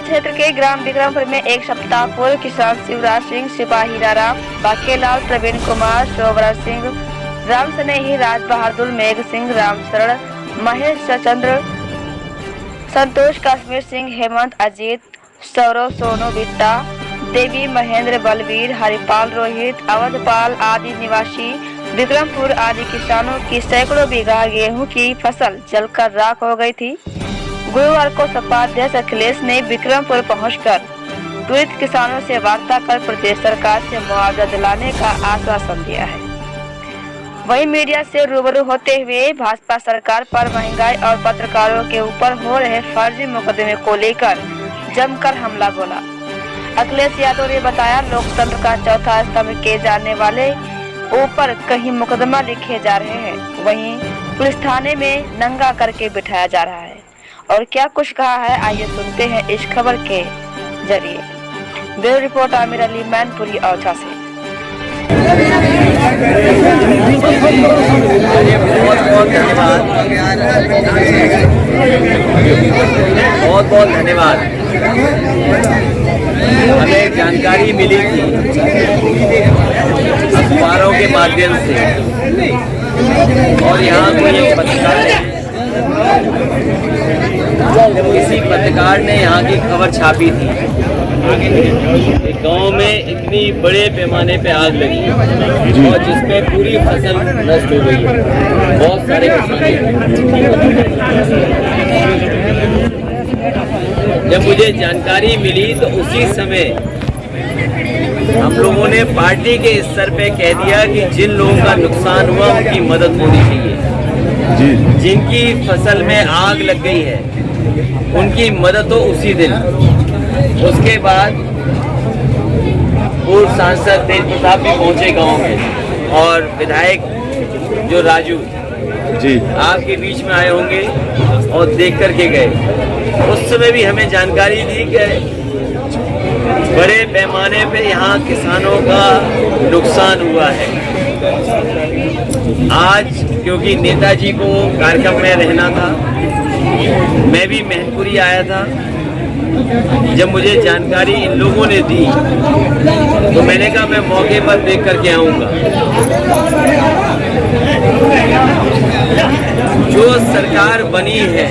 क्षेत्र के ग्राम विक्रमपुर में एक सप्ताह पूर्व किसान शिवराज सिंह, सिपाही राम, बाकेलाल, प्रवीण कुमार, शोभरा सिंह, राम स्नेही, राज बहादुर, मेघ सिंह, राम शरण, महेश चंद्र, संतोष, कश्मीर सिंह, हेमंत, अजीत, सौरव, सोनू, बिट्टा, देवी, महेंद्र, बलवीर, हरिपाल, रोहित, अवधपाल आदि निवासी विक्रमपुर आदि किसानों की सैकड़ों बीघा गेहूं की फसल जलकर राख हो गई थी। गुरुवार को सपा अध्यक्ष अखिलेश ने विक्रमपुर पहुंचकर पीड़ित किसानों से वार्ता कर प्रदेश सरकार से मुआवजा दिलाने का आश्वासन दिया है। वहीं मीडिया से रूबरू होते हुए भाजपा सरकार पर महंगाई और पत्रकारों के ऊपर हो रहे फर्जी मुकदमे को लेकर जमकर हमला बोला। अखिलेश यादव ने बताया, लोकतंत्र का चौथा स्तंभ किए जाने वाले ऊपर कहीं मुकदमा लिखे जा रहे हैं, वहीं पुलिस थाने में नंगा करके बिठाया जा रहा है। और क्या कुछ कहा है, आइए सुनते हैं इस खबर के जरिए। ब्यूरो रिपोर्ट आमिर अली, मैनपुरी, औछा से। बहुत बहुत धन्यवाद। हमें जानकारी मिली थी अखबारों के माध्यम से, और यहाँ कोई पत्रकार किसी पत्रकार ने यहाँ की खबर छापी थी कि गांव में इतनी बड़े पैमाने पे आग लगी और जिसमें पूरी फसल नष्ट हो गई है। बहुत सारे जब मुझे जानकारी मिली तो उसी समय हम लोगों ने पार्टी के स्तर पे कह दिया कि जिन लोगों का नुकसान हुआ उनकी मदद होनी चाहिए। जिनकी फसल में आग लग गई है उनकी मदद हो उसी दिन। उसके बाद पूर्व सांसद तेज प्रताप भी पहुंचे गांव में, और विधायक जो राजू जी आपके बीच में आए होंगे और देख करके गए। उस समय भी हमें जानकारी दी कि बड़े पैमाने पे यहाँ किसानों का नुकसान हुआ है। आज क्योंकि नेताजी को कार्यक्रम में रहना था, मैं भी मैनपुरी आया था। जब मुझे जानकारी इन लोगों ने दी तो मैंने कहा मैं मौके पर देख करके आऊंगा। जो सरकार बनी है,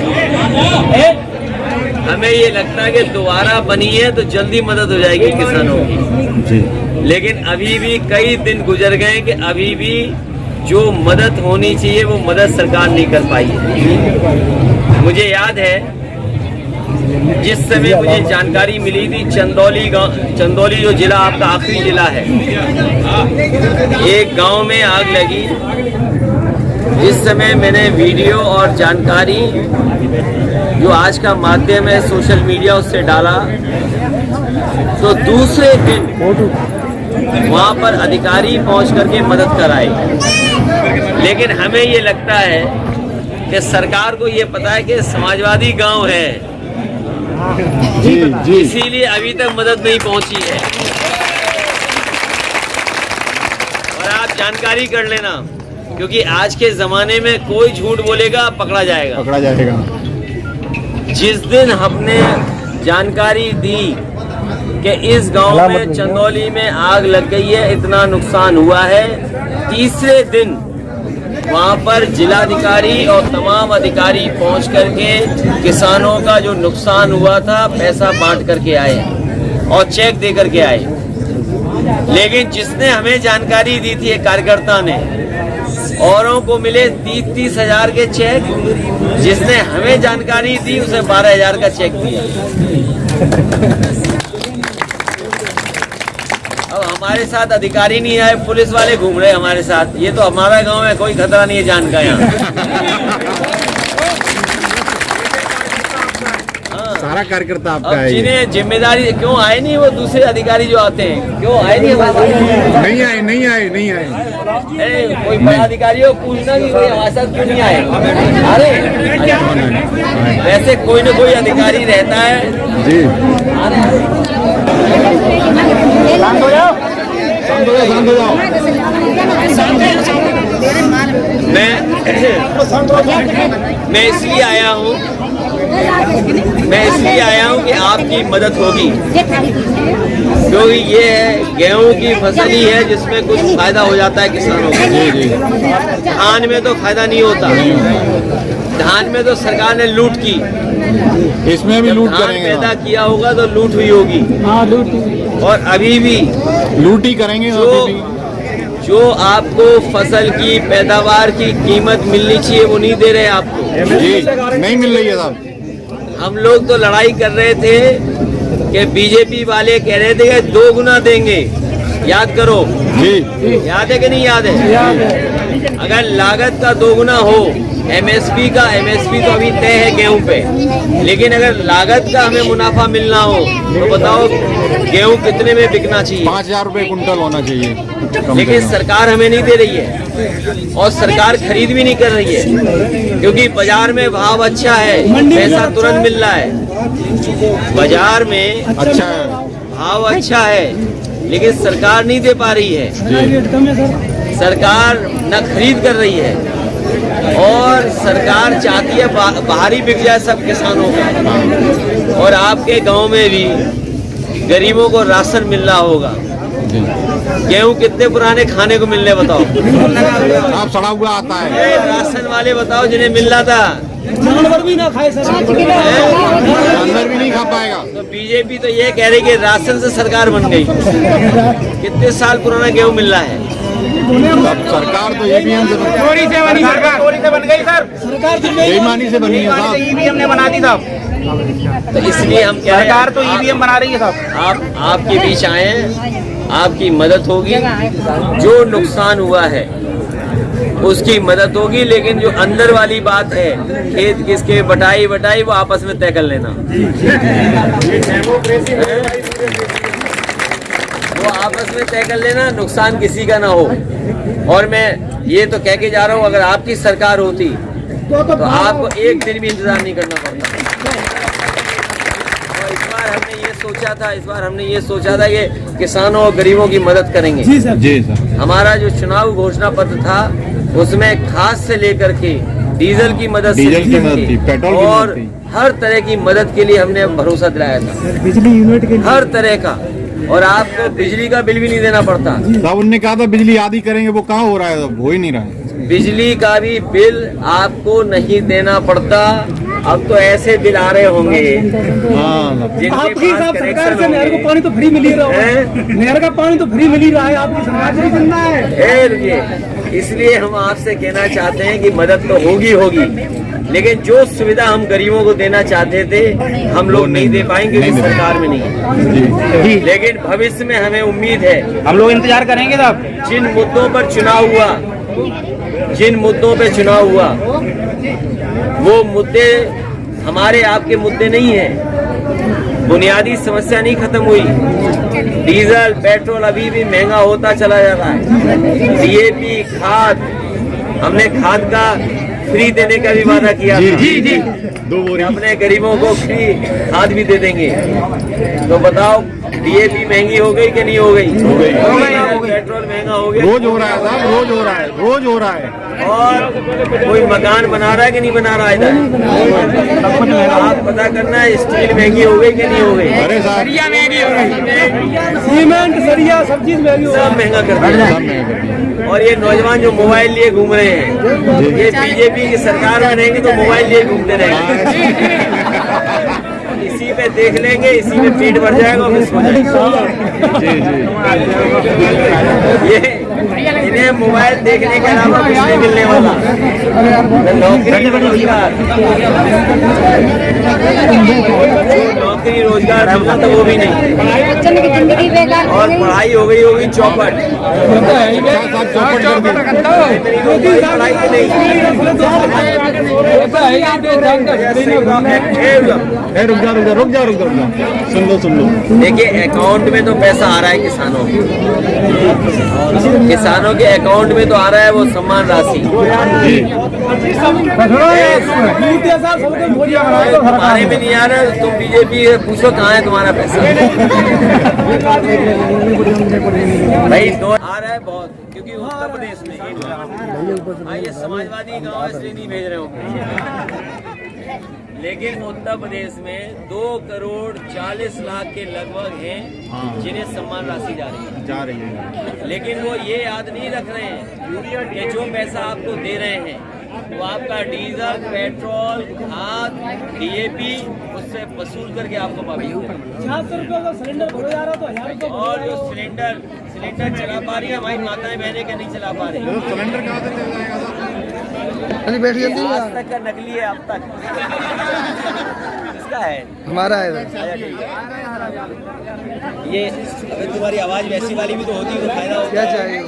हमें ये लगता है कि दोबारा बनी है तो जल्दी मदद हो जाएगी किसानों की, लेकिन अभी भी कई दिन गुजर गए कि अभी भी जो मदद होनी चाहिए वो मदद सरकार नहीं कर पाई है। मुझे याद है जिस समय मुझे जानकारी मिली थी, चंदौली जो जिला आपका आखिरी जिला है, एक गांव में आग लगी। जिस समय मैंने वीडियो और जानकारी जो आज का माध्यम है सोशल मीडिया उससे डाला, तो दूसरे दिन वहां पर अधिकारी पहुंच करके मदद कराए। लेकिन हमें ये लगता है कि सरकार को ये पता है कि समाजवादी गांव है, इसीलिए अभी तक मदद नहीं पहुंची है। और आप जानकारी कर लेना, क्योंकि आज के जमाने में कोई झूठ बोलेगा पकड़ा जाएगा। जिस दिन हमने जानकारी दी कि इस गांव में चंदौली में आग लग गई है, इतना नुकसान हुआ है, तीसरे दिन वहां पर जिलाधिकारी और तमाम अधिकारी पहुंच करके किसानों का जो नुकसान हुआ था पैसा बांट करके आए और चेक दे करके आए। लेकिन जिसने हमें जानकारी दी थी एक कार्यकर्ता ने, औरों को मिले 30-30 हजार के चेक, जिसने हमें जानकारी दी उसे 12,000 का चेक दिया। अब हमारे साथ अधिकारी नहीं आए, पुलिस वाले घूम रहे हमारे साथ। ये तो हमारा गांव है, कोई खतरा नहीं है जान का यहाँ। सारा कार्यकर्ता आपका है। जिन्हें जिम्मेदारी क्यों आए नहीं, वो दूसरे अधिकारी जो आते हैं क्यों आए नहीं हमारे साथ? नहीं आए। कोई बड़ा अधिकारी हो पूछना कि कोई हमारे साथ क्यों नहीं आए। अरे वैसे कोई न कोई अधिकारी रहता है जी। मैं इसलिए आया हूँ मैं इसलिए आया हूँ कि आपकी मदद होगी, क्योंकि ये है गेहूं की फसल ही है जिसमें कुछ फायदा हो जाता है किसानों को। धान में तो फायदा नहीं होता, धान में तो सरकार ने लूट की, इसमें भी जब लूट धान करेंगे। पैदा किया होगा तो लूट हुई होगी। और अभी भी लूट ही करेंगे जो अभी भी। जो आपको फसल की पैदावार की कीमत मिलनी चाहिए वो नहीं दे रहे आपको। जी नहीं मिल रही है साहब। हम लोग तो लड़ाई कर रहे थे कि बीजेपी वाले कह रहे थे कि 2 गुना देंगे, याद करो। जी याद है कि नहीं याद है? अगर लागत का 2 गुना हो, एमएसपी तो अभी तय है गेहूं पे, लेकिन अगर लागत का हमें मुनाफा मिलना हो तो बताओ गेहूं कितने में बिकना चाहिए? 5,000 रुपए कुंटल होना चाहिए कम से लेकिन कम। सरकार हमें नहीं दे रही है और सरकार खरीद भी नहीं कर रही है, क्योंकि बाजार में भाव अच्छा है, पैसा तुरंत मिल रहा है। बाजार में अच्छा है। भाव अच्छा है, लेकिन सरकार नहीं दे पा रही है। सरकार न खरीद कर रही है और सरकार चाहती है बाहरी बिक जाए सब किसानों का। और आपके गांव में भी गरीबों को राशन मिल रहा होगा। जी गेहूं कितने पुराने खाने को मिलने बताओ? आप सड़ा हुआ आता है। राशन वाले बताओ जिन्हें मिल रहा था, जानवर भी ना खाए सर। जानवर भी नहीं खा पाएगा। तो बीजेपी तो ये कह रही कि राशन से सरकार बन गई। कितने साल पुराना गेहूं मिल रहा है? अब सरकार तो ईवीएम से चोरी से बनी सरकार, चोरी से बन गई सर। सरकार बेईमानी से बनी है साहब। ईवीएम ने बना दी साहब। तो इसलिए हम कह रहे हैं सरकार तो ईवीएम बना रही है साहब। आपके बीच आए हैं, आपकी मदद होगी। जो नुकसान हुआ है उसकी मदद होगी, लेकिन जो अंदर वाली बात है खेत किसके बटाई वो आपस में तय कर लेना। वो आपस में तय कर लेना, नुकसान किसी का ना हो। और मैं ये तो कह के जा रहा हूँ, अगर आपकी सरकार होती तो आपको एक दिन भी इंतजार नहीं करना पड़ता। और इस बार हमने ये सोचा था कि किसानों और गरीबों की मदद करेंगे। जी सर। हमारा जो चुनाव घोषणा पत्र था उसमें खाद से लेकर के डीजल की मदद से डीजल की मदद थी, पेट्रोल की और मदद थी। हर तरह की मदद के लिए हमने भरोसा दिलाया था, बिजली यूनिट के हर तरह का। और आपको बिजली का बिल भी नहीं देना पड़ता। साहब उनने कहा था बिजली आदि करेंगे, वो कहाँ हो रहा है? अब हो ही नहीं रहा है। बिजली का भी बिल आपको नहीं देना पड़ता। अब तो ऐसे बिल आ रहे होंगे हाँ जिनके आपकी पास साहब सरकार कनेक्शन से नहर को होंगे। पानी तो फ्री मिल ही रहा है। हैं? नहर का पानी तो फ्री मिल ही रहा है, आपकी सरकार से जिंदा है। रुकिए, इसलिए हम आपसे कहना चाहते हैं कि मदद तो होगी, लेकिन जो सुविधा हम गरीबों को देना चाहते थे हम लोग नहीं दे पाएंगे, क्योंकि सरकार में नहीं है। जी। लेकिन भविष्य में हमें उम्मीद है, हम लोग इंतजार करेंगे साहब। जिन मुद्दों पर चुनाव हुआ वो मुद्दे हमारे आपके मुद्दे नहीं हैं। बुनियादी समस्या नहीं खत्म हुई। डीजल पेट्रोल अभी भी महंगा होता चला जा रहा है। डीएपी खाद, हमने खाद का फ्री देने का भी वादा किया था। जी 2 बोरी। अपने गरीबों को फ्री खाद भी दे देंगे। तो बताओ डीएपी महंगी हो गई कि नहीं हो गई? हो गई। पेट्रोल महंगा हो गया। रोज हो रहा है साहब, रोज हो रहा है। और कोई मकान बना रहा है कि नहीं बना रहा है इधर? आप पता करना है, स्टील महंगी हो गई कि नहीं हो गई? अरे साहब सरिया महंगी हो गई, सीमेंट सरिया सब चीज महंगी हो सब महंगा कर दिया। सब महंगा कर दिया। और ये नौजवान जो मोबाइल लिए घूम रहे हैं, ये बीजेपी की सरकार में रहेंगे तो मोबाइल लिए घूमते रहेंगे। इसी पे देख लेंगे, इसी में पेट भर जाएगा और फिर सो जाएगा। ये इन्हें मोबाइल देखने के अलावा कुछ नहीं मिलने वाला। नौकरी रोजगार मिलना तो वो भी नहीं। बच्चों की जिंदगी बेकार हो और गई। पढ़ाई हो गई चौपट। साहब चौपट कर दी। मेरी पढ़ाई की नहीं। रुक जा। सुन लो। देखिए अकाउंट में तो पैसा आ रहा है किसानों के अकाउंट में तो आ रहा है वो सम्मान राशि। हमारे में नहीं आ रहा है। तुम बीजेपी पूछो कहाँ है तुम्हारा पैसा? भाई दो आ रहा है बहुत, क्योंकि उत्तर प्रदेश में ये समाजवादी गाँव इसलिए नहीं भेज रहे हो। लेकिन उत्तर प्रदेश में 2,40,00,000 के लगभग हैं जिन्हें सम्मान राशि जा रही है। लेकिन वो ये याद नहीं रख रहे हैं कि जो पैसा आपको दे रहे हैं वो आपका डीजल, पेट्रोल, खाद, DAP उससे वसूल करके आपको वापस दे रहे हैं। 76 रुपये का सिलेंडर भरा जा रहा तो 1000 रुपये और जो सिलेंडर चला पा रही है हमारी माताएं बहनें के नहीं चला पा रही है। सिलेंडर कहाँ से चल जाएगा? आज तक का नकली है, अब तक किसका है? हमारा है। अच्छा, ठीक है। ये अगर तुम्हारी आवाज वैसी वाली भी तो होती तो फायदा होता। क्या चाहिए?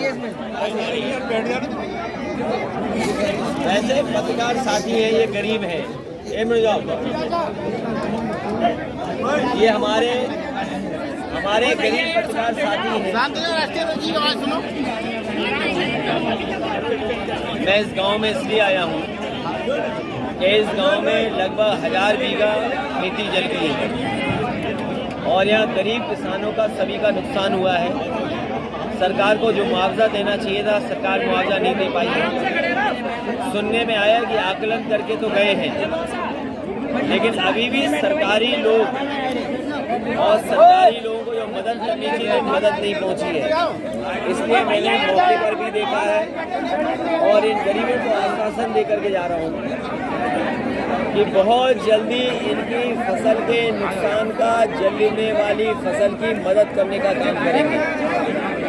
वैसे पत्रकार साथी हैं, ये गरीब हैं, ये मिल जाओ। ये हमारे गरीब पत्रकार साथी हैं। मैं इस गांव में इसलिए आया हूँ कि इस गांव में लगभग 1000 बीघा खेती जल गई है और यहाँ गरीब किसानों का सभी का नुकसान हुआ है। सरकार को जो मुआवजा देना चाहिए था सरकार मुआवजा नहीं दे पाई है। सुनने में आया कि आकलन करके तो गए हैं, लेकिन अभी भी सरकारी लोग और सरकारी लोगों को जो मदद करनी चाहिए मदद नहीं पहुंची है। इसलिए मैंने मौके पर भी देखा है और इन गरीबों को आश्वासन दे करके जा रहा हूँ कि बहुत जल्दी इनकी फसल के नुकसान का, जलने वाली फसल की मदद करने का काम करेंगे,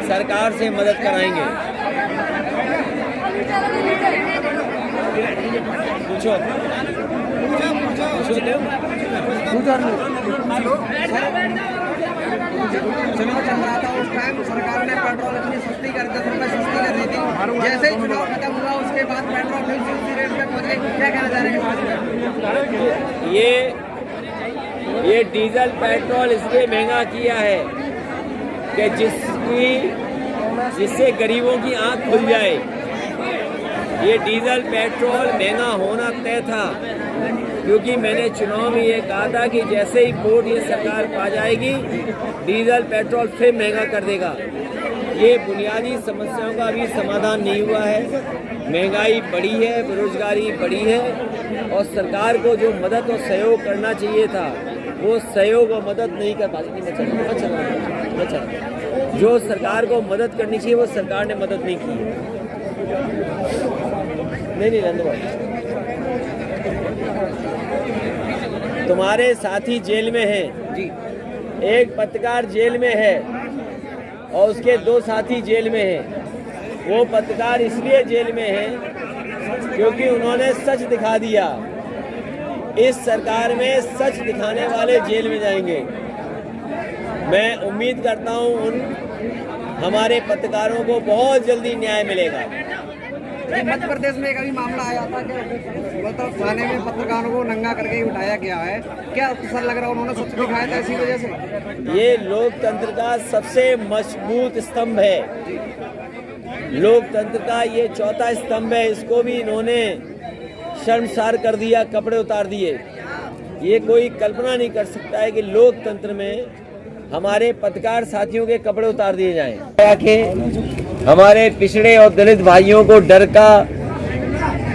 सरकार से मदद कराएंगे। पूछो चुनाव चल रहा था उस टाइम सरकार ने पेट्रोल इतनी सस्ती कर 10 रुपए सस्ती कर दी थी। जैसे ही चुनाव खत्म हुआ उसके बाद पेट्रोल फिर से उसी रेट पे पहुंच गई। क्या कहना चाह रहे हैं? ये डीजल पेट्रोल इसलिए महंगा किया है कि जिससे गरीबों की आंख खुल जाए। ये डीजल पेट्रोल महंगा होना तय था क्योंकि मैंने चुनाव में ये कहा था कि जैसे ही वोट ये सरकार पा जाएगी डीजल पेट्रोल फिर महंगा कर देगा। ये बुनियादी समस्याओं का अभी समाधान नहीं हुआ है। महंगाई बढ़ी है, बेरोजगारी बढ़ी है और सरकार को जो मदद और सहयोग करना चाहिए था वो सहयोग और मदद नहीं कर पाती। जो सरकार को मदद करनी चाहिए वो सरकार ने मदद नहीं की। नहीं धन्यवाद। तुम्हारे साथी जेल में हैं जी, एक पत्रकार जेल में है और उसके 2 साथी जेल में हैं। वो पत्रकार इसलिए जेल में है क्योंकि उन्होंने सच दिखा दिया। इस सरकार में सच दिखाने वाले जेल में जाएंगे। मैं उम्मीद करता हूं उन हमारे पत्रकारों को बहुत जल्दी न्याय मिलेगा। मध्य प्रदेश में एक अभी मामला आया था कि मतलब थाने में पत्रकारों को नंगा करके ही उठाया गया है। क्या सर लग रहा है उन्होंने सच दिखाया था इसी वजह से? ये लोकतंत्र का सबसे मजबूत स्तंभ है। लोकतंत्र का ये चौथा स्तंभ है, इसको भी इन्होंने शर्मसार कर दिया, कपड़े उतार दिए। ये कोई कल्पना नहीं कर सकता है कि लोकतंत्र में हमारे पत्रकार साथियों के कपड़े उतार दिए जाएं। कि हमारे पिछड़े और दलित भाइयों को डर का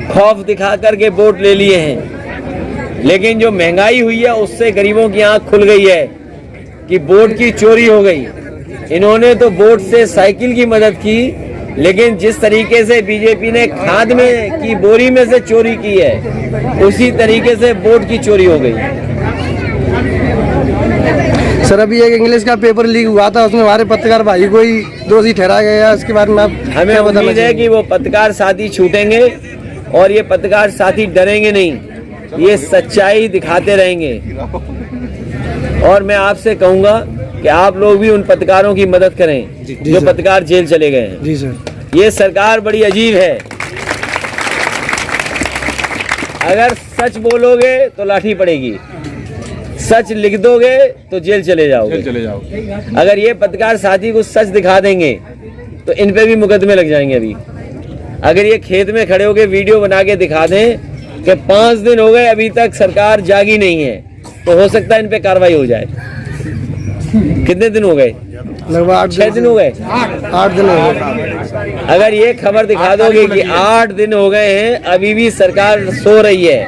खौफ दिखा करके वोट ले लिए हैं, लेकिन जो महंगाई हुई है उससे गरीबों की आंख खुल गई है कि वोट की चोरी हो गई। इन्होंने तो वोट से साइकिल की मदद की, लेकिन जिस तरीके से बीजेपी ने खाद में की बोरी में से चोरी की है उसी तरीके से वोट की चोरी हो गई। सर अभी एक इंग्लिश का पेपर लीक हुआ था, उसमें हमारे पत्रकार भाई को ही दोषी ठहराया गया। इसके बारे में हमें उम्मीद है कि वो पत्रकार साथी छूटेंगे और ये पत्रकार साथी डरेंगे नहीं, ये सच्चाई दिखाते रहेंगे। और मैं आपसे कहूंगा कि आप लोग भी उन पत्रकारों की मदद करें जो पत्रकार जेल चले गए हैं। जी सर। ये सरकार बड़ी अजीब है। अगर सच बोलोगे तो लाठी पड़ेगी, सच लिख दोगे तो जेल चले जाओगे। अगर ये पत्रकार साथी को सच दिखा देंगे तो इन पे भी मुकदमे लग जाएंगे। अभी अगर ये खेत में खड़े होकर वीडियो बना के दिखा दें कि 5 दिन हो गए अभी तक सरकार जागी नहीं है, तो हो सकता है इन पे कार्रवाई हो जाए। कितने दिन हो गए? लगभग 6 दिन हो गए, 8 दिन हो गए। अगर ये खबर दिखा दोगे कि 8 दिन हो गए हैं अभी भी सरकार सो रही है,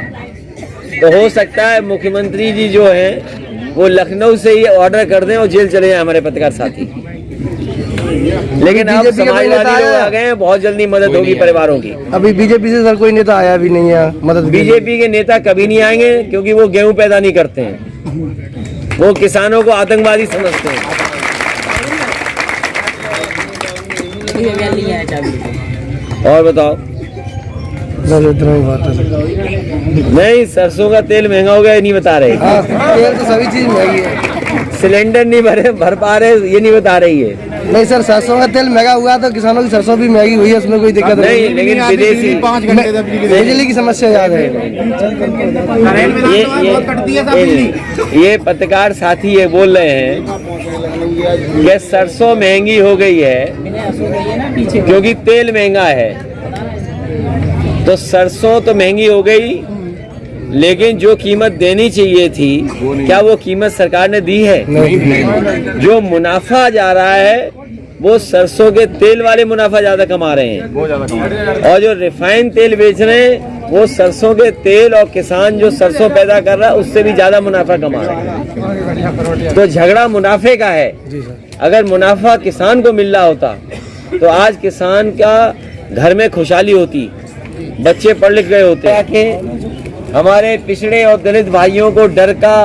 तो हो सकता है मुख्यमंत्री जी जो हैं वो लखनऊ से ही ऑर्डर कर दें और जेल चले जाए हमारे पत्रकार साथी। लेकिन अब समाजवादी लोग आ गए हैं, बहुत जल्दी मदद होगी परिवारों की। अभी बीजेपी से सर कोई नेता आया भी नहीं है मदद। बीजेपी के नेता कभी नहीं आएंगे क्योंकि वो गेहूं पैदा नहीं करते हैं, वो किसानों को आतंकवादी समझते हैं। और बताओ। इतना ही बात है। नहीं, सरसों का तेल महंगा हो गया ये नहीं बता रहे। तेल तो सभी चीज महंगी है। सिलेंडर नहीं भर पा रहे ये नहीं बता रही है। नहीं सर, सरसों का तेल महंगा हुआ तो किसानों की सरसों भी महंगी हुई है, उसमें कोई दिक्कत नहीं। लेकिन विदेशी 5 घंटे बिजली की समस्या याद है। ये पत्रकार साथी ये बोल रहे हैं कि सरसों महंगी हो गई है क्योंकि तेल महंगा है। तो सरसों तो महंगी हो गई, लेकिन जो कीमत देनी चाहिए थी क्या वो कीमत सरकार ने दी है? नहीं। जो मुनाफा जा रहा है वो सरसों के तेल वाले मुनाफा ज्यादा कमा रहे हैं, और जो रिफाइंड तेल बेच रहे हैं वो सरसों के तेल और किसान जो सरसों पैदा कर रहा है उससे भी ज्यादा मुनाफा कमा रहे हैं। तो झगड़ा मुनाफे का है। अगर मुनाफा किसान को मिल रहा होता तो आज किसान का घर में खुशहाली होती, बच्चे पढ़ लिख गए होते। कि हमारे पिछड़े और दलित भाइयों को डर का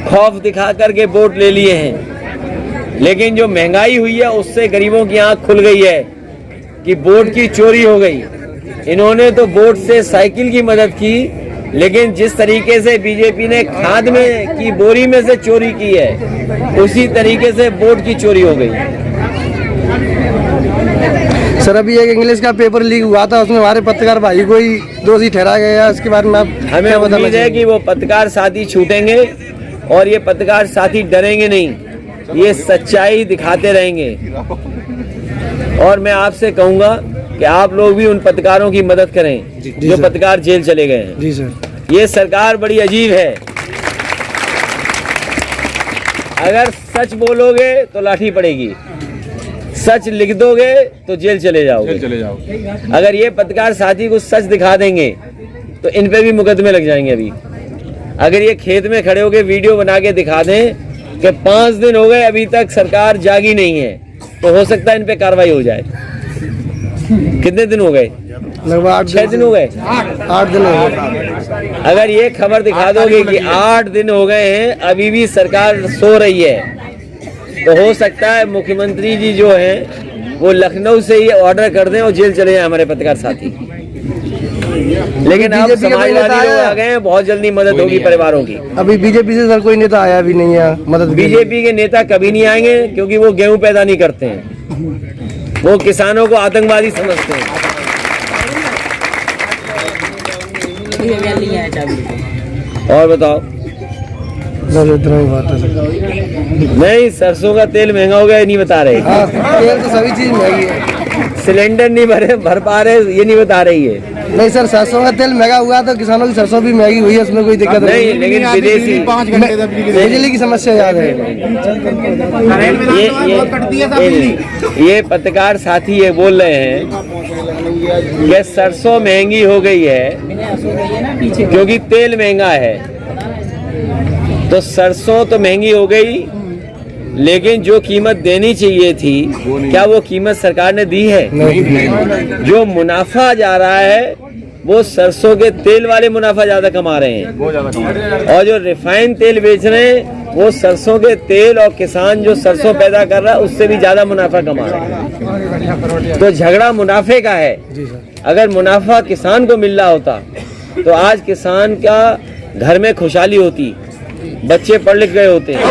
खौफ दिखा करके वोट ले लिए हैं, लेकिन जो महंगाई हुई है उससे गरीबों की आंख खुल गई है कि वोट की चोरी हो गई। इन्होंने तो वोट से साइकिल की मदद की, लेकिन जिस तरीके से बीजेपी ने खाद में की बोरी में से चोरी की है उसी तरीके से वोट की चोरी हो गई। सर अभी एक इंग्लिश का पेपर लीक हुआ था, उसमें हमारे पत्रकार भाई को ही दोषी ठहराया गया। इसके बारे में आप हमें उम्मीद है कि वो पत्रकार साथी छूटेंगे और ये पत्रकार साथी डरेंगे नहीं, ये सच्चाई दिखाते रहेंगे। और मैं आपसे कहूंगा कि आप लोग भी उन पत्रकारों की मदद करें जो पत्रकार जेल चले गए हैं। जी सर। ये सरकार बड़ी अजीब है। अगर सच बोलोगे तो लाठी पड़ेगी, सच लिख दोगे तो जेल चले जाओगे। अगर ये पत्रकार साथी को सच दिखा देंगे तो इन पे भी मुकदमे लग जाएंगे। अभी अगर ये खेत में खड़े होकर वीडियो बना के दिखा दें कि 5 दिन हो गए अभी तक सरकार जागी नहीं है, तो हो सकता है इन पे कार्रवाई हो जाए। कितने दिन हो गए? लगभग 6 दिन हो गए, 8 दिन हो गए। अगर ये खबर दिखा दोगे कि 8 दिन हो गए हैं अभी भी सरकार सो रही है, तो हो सकता है मुख्यमंत्री जी जो हैं वो लखनऊ से ही ऑर्डर कर दें और जेल चले जाए हमारे पत्रकार साथी। लेकिन अब समाजवादी लोग आ गए हैं, बहुत जल्दी मदद होगी परिवारों की। अभी बीजेपी से सर कोई नेता आया भी नहीं है मदद। बीजेपी के नेता कभी नहीं आएंगे क्योंकि वो गेहूं पैदा नहीं करते हैं, वो किसानों को आतंकवादी समझते हैं। और बताओ। इतना ही बात है। नहीं, सरसों का तेल महंगा हो गया ये नहीं बता रहे। तेल तो सभी चीज महंगी है। सिलेंडर नहीं भर पा रहे ये नहीं बता रही है। नहीं सर, सरसों का तेल महंगा हुआ तो किसानों की सरसों भी महंगी हुई है, उसमें कोई दिक्कत नहीं। लेकिन विदेशी 5 घंटे बिजली की समस्या याद है। ये पत्रकार साथी ये बोल रहे हैं कि सरसों महंगी हो गई है क्योंकि तेल महंगा है। तो सरसों तो महंगी हो गई, लेकिन जो कीमत देनी चाहिए थी क्या वो कीमत सरकार ने दी है? नहीं। जो मुनाफा जा रहा है वो सरसों के तेल वाले मुनाफा ज्यादा कमा रहे हैं, और जो रिफाइंड तेल बेच रहे हैं वो सरसों के तेल और किसान जो सरसों पैदा कर रहा है उससे भी ज्यादा मुनाफा कमा रहे हैं। तो झगड़ा मुनाफे का है। अगर मुनाफा किसान को मिल रहा होता तो आज किसान का घर में खुशहाली होती, बच्चे पढ़ लिख गए होते हैं।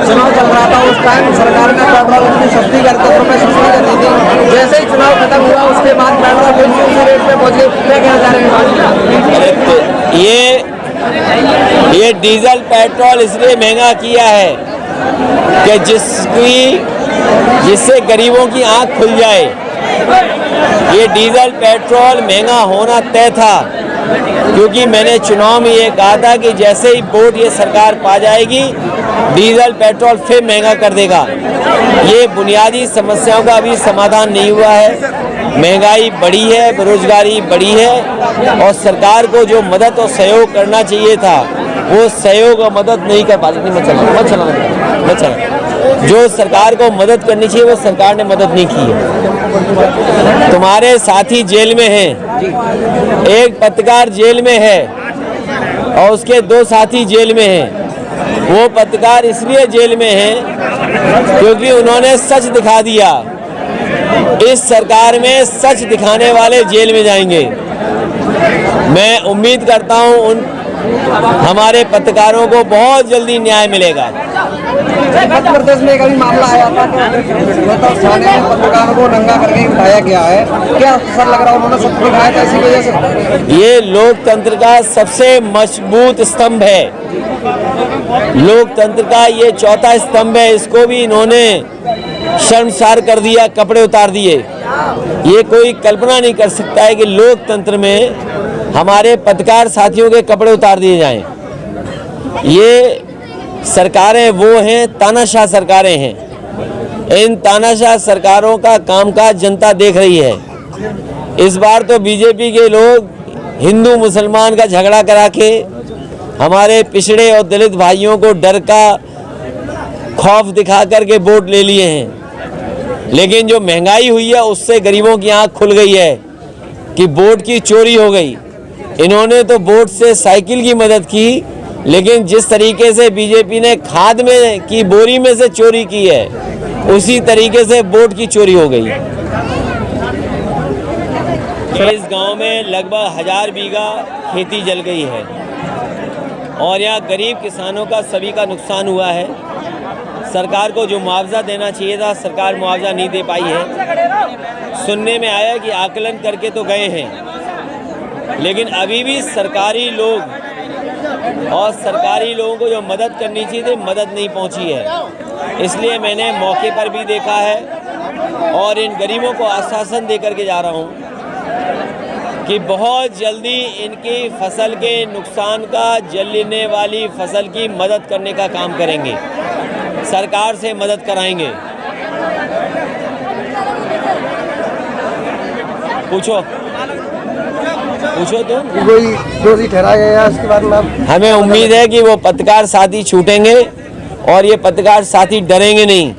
चुनाव चल रहा था उस टाइम सरकार ने पेट्रोल की सस्ती कर 10 रुपए सस्ती कर दी थी। जैसे ही चुनाव खत्म हुआ उसके बाद पेट्रोल फिर से उसी रेट पे पहुंच गई। क्या कहना चाह रहे हैं? ये डीजल पेट्रोल इसलिए महंगा किया है कि जिससे गरीबों की आंख खुल जाए। ये डीजल पेट्रोल महंगा होना तय था, क्योंकि मैंने चुनाव में ये कहा था कि जैसे ही वोट ये सरकार पा जाएगी डीजल पेट्रोल फिर महंगा कर देगा। ये बुनियादी समस्याओं का अभी समाधान नहीं हुआ है। महंगाई बढ़ी है, बेरोजगारी बढ़ी है और सरकार को जो मदद और सहयोग करना चाहिए था वो सहयोग और मदद नहीं कर पाती। मत चला। जो सरकार को मदद करनी चाहिए वो सरकार ने मदद नहीं की है। तुम्हारे साथी जेल में हैं, एक पत्रकार जेल में है और उसके 2 साथी जेल में हैं। वो पत्रकार इसलिए जेल में है क्योंकि उन्होंने सच दिखा दिया। इस सरकार में सच दिखाने वाले जेल में जाएंगे। मैं उम्मीद करता हूं उन हमारे पत्रकारों को बहुत जल्दी न्याय मिलेगा। मध्य प्रदेश में कभी मामला आया था थाने में पत्रकारों को नंगा करके उठाया गया है, क्या सर लग रहा है उन्होंने सच दिखाया था इसी वजह से? ये लोकतंत्र का सबसे मजबूत स्तंभ है। लोकतंत्र का ये चौथा स्तंभ है, इसको भी इन्होंने शर्मसार कर दिया, कपड़े उतार दिए। ये कोई कल्पना नहीं कर सकता है कि लोकतंत्र में हमारे पत्रकार साथियों के कपड़े उतार दिए जाएं। ये सरकारें वो हैं, तानाशाह सरकारें हैं। इन तानाशाह सरकारों का कामकाज जनता देख रही है। इस बार तो बीजेपी के लोग हिंदू मुसलमान का झगड़ा करा के हमारे पिछड़े और दलित भाइयों को डर का खौफ दिखा करके वोट ले लिए हैं। लेकिन जो महंगाई हुई है उससे गरीबों की आंख खुल गई है कि वोट की चोरी हो गई। इन्होंने तो वोट से साइकिल की मदद की, लेकिन जिस तरीके से बीजेपी ने खाद में की बोरी में से चोरी की है उसी तरीके से वोट की चोरी हो गई। इस गांव में लगभग 1000 बीघा खेती जल गई है और यहाँ गरीब किसानों का सभी का नुकसान हुआ है। सरकार को जो मुआवजा देना चाहिए था सरकार मुआवजा नहीं दे पाई है। सुनने में आया कि आकलन करके तो गए हैं, लेकिन अभी भी सरकारी लोग और सरकारी लोगों को जो मदद करनी चाहिए थी मदद नहीं पहुंची है। इसलिए मैंने मौके पर भी देखा है और इन गरीबों को आश्वासन दे करके जा रहा हूं कि बहुत जल्दी इनकी फसल के नुकसान का, जलने वाली फसल की मदद करने का काम करेंगे। सरकार से मदद कराएंगे। पूछो तो कोई दोषी ठहराया गया इसके बारे में? हमें उम्मीद है कि वो पत्रकार साथी छूटेंगे और ये पत्रकार साथी डरेंगे नहीं,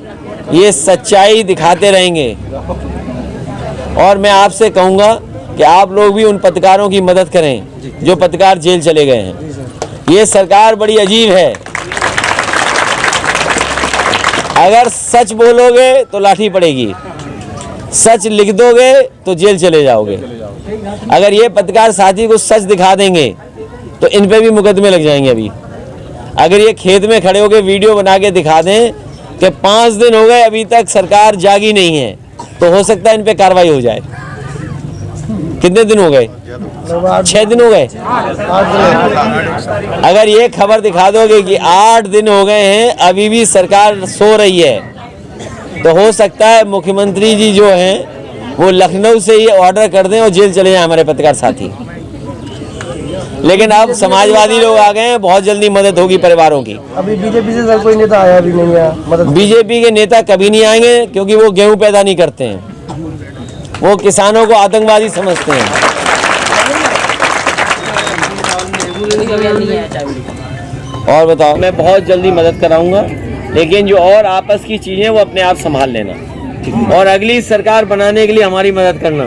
ये सच्चाई दिखाते रहेंगे। और मैं आपसे कहूँगा कि आप लोग भी उन पत्रकारों की मदद करें जो पत्रकार जेल चले गए हैं। ये सरकार बड़ी अजीब है। अगर सच बोलोगे तो लाठी पड़ेगी, सच लिख दोगे तो जेल चले जाओगे। अगर ये पत्रकार साथी को सच दिखा देंगे तो इन पे भी मुकदमे लग जाएंगे। अभी अगर ये खेत में खड़े होकर वीडियो बना के दिखा दें कि 5 दिन हो गए अभी तक सरकार जागी नहीं है, तो हो सकता है इन पे कार्रवाई हो जाए। कितने दिन हो गए? 6 दिन हो गए। अगर ये खबर दिखा दोगे कि 8 दिन हो गए हैं अभी भी सरकार सो रही है, तो हो सकता है मुख्यमंत्री जी जो हैं वो लखनऊ से ही ऑर्डर कर दें और जेल चले जाएं हमारे पत्रकार साथी। लेकिन अब समाजवादी लोग आ गए हैं, बहुत जल्दी मदद होगी परिवारों की। अभी बीजेपी से कोई नेता आया भी नहीं है मदद? बीजेपी के नेता कभी नहीं आएंगे क्योंकि वो गेहूं पैदा नहीं करते हैं, वो किसानों को आतंकवादी समझते हैं। और बताओ, मैं बहुत जल्दी मदद कराऊंगा, लेकिन जो और आपस की चीजें वो अपने आप संभाल लेना और अगली सरकार बनाने के लिए हमारी मदद करना।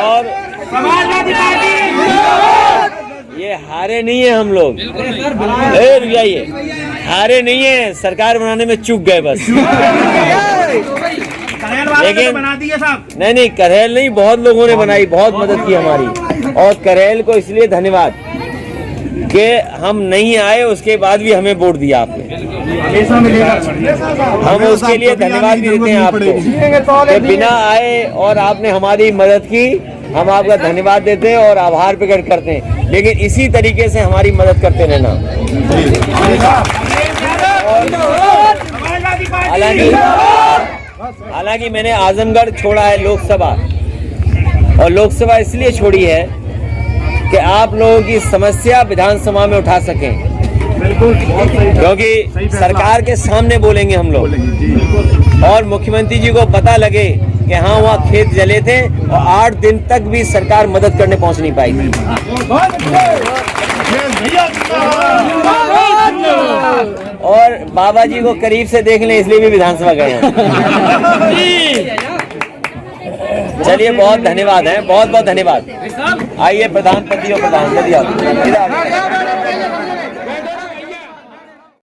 और ये हारे नहीं है हम लोग, जाइए, हारे नहीं है, सरकार बनाने में चूक गए बस। लेकिन नहीं, करेल नहीं, बहुत लोगों ने बनाई, बहुत मदद की हमारी। और करेल को इसलिए धन्यवाद कि हम नहीं आए उसके बाद भी हमें वोट दिया आपने। हम उसके लिए धन्यवाद भी देते हैं आपको कि बिना आए और आपने हमारी मदद की। हम आपका धन्यवाद देते हैं और आभार प्रकट करते हैं, लेकिन इसी तरीके से हमारी मदद करते रहना। हालांकि मैंने आजमगढ़ छोड़ा है लोकसभा, और लोकसभा इसलिए छोड़ी है कि आप लोगों की समस्या विधानसभा में उठा सकें। क्योंकि सरकार के सामने बोलेंगे हम लोग और मुख्यमंत्री जी को पता लगे कि हाँ वहाँ खेत जले थे और 8 दिन तक भी सरकार मदद करने पहुँच नहीं पाई थी। और बाबा जी को करीब से देख लें इसलिए भी विधानसभा गए हैं। चलिए बहुत धन्यवाद है, बहुत बहुत धन्यवाद। आइए प्रधानमंत्री और प्रधान जल्दी आओ।